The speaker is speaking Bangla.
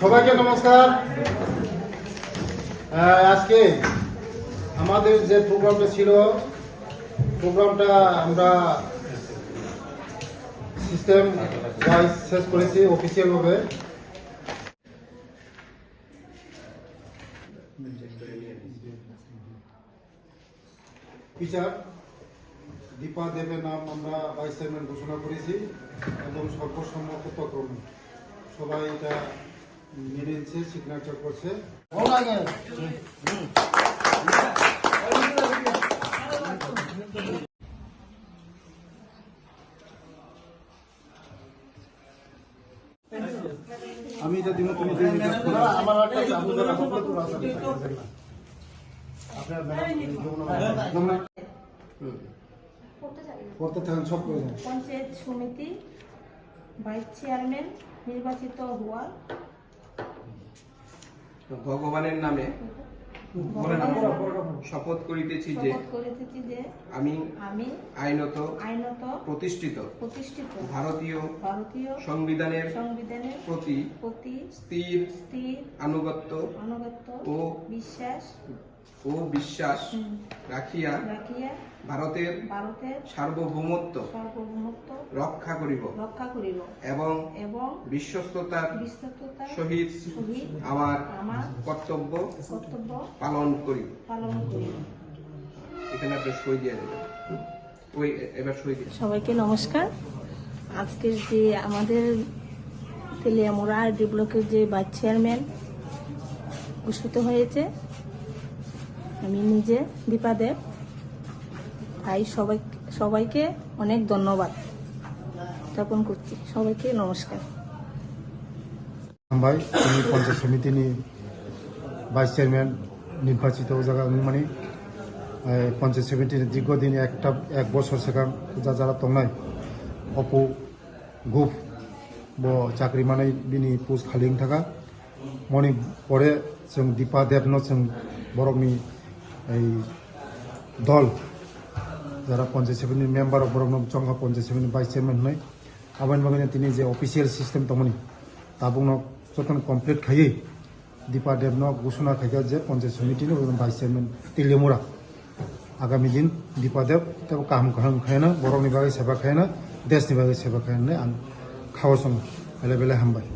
সবাইকে নমস্কার। আজকে আমাদের যে প্রোগ্রামটা ছিল, প্রোগ্রামটা আমরা সিস্টেম ওয়াইজ শেষ করেছি অফিসিয়ালভাবে। টিচার দীপা দেবের নাম আমরা ভাইস চেয়ারম্যান ঘোষণা করেছি এবং সর্বসম্মতক্রমে সবাই এটা মেনে নিচ্ছে, সিগনেচার করছে। আমি এটা দিব, তুমি পঞ্চায়েত সমিতি ভাইস চেয়ারম্যান নির্বাচিত হওয়ার ভগবানের নামে শপথ করিতেছি যে আমি আইনত প্রতিষ্ঠিত ভারতীয় সংবিধানের প্রতি স্থির আনুগত্য ও বিশ্বাস রাখিয়া ভারতের সার্বভৌমত্ব রক্ষা করিব এবং বিশ্বস্ততার সহিত আমার কর্তব্য পালন করিব। এখানে আপনি সই দিয়ে দেবেন। এবার সই দিয়ে। সবাইকে নমস্কার। আজকের যে আমাদের তেলিয়ামুড়া ডি ব্লকের যে ভাইস চেয়ারম্যান ঘোষিত হয়েছে, আমি নিজে দীপা দেব, তাই সবাইকে অনেক ধন্যবাদ জ্ঞাপন করছি। সবাইকে নমস্কার। ভাই আমি পঞ্চায়েত সমিতি ভাইস চেয়ারম্যান নির্বাচিত জায়গা মানে পঞ্চায়েত সমিতির দীর্ঘদিন এক বছর সেখান যারা তংनाय अपु गुफ बो चाकरी माने बिनि पोस्ट खालिं थाखा मनि परे जों दीपा देबनो जों बरकनि दल যারা পঞ্চায়েত সমিতির মেম্বার বরকনো চংখা পঞ্চায়েত সমিতির ভাইস চেয়ারম্যান হই আবান বাগানে তিনি যে অফিসিয়াল সিস্টেম তমনি তাবুনো যতন কমপ্লিট খাইয়ে দীপা দেবনো ঘোষণা খাইয়া যে পঞ্চায়েত সমিতির ভাইস চেয়ারম্যান তেলিয়ামুড়া আগামী দিন দীপা দেব তেও কাম খায়না বরকनि बागै सेवा खायना देशनि बागै सेवा खायना आं खावसं बेले बेले हामबाय।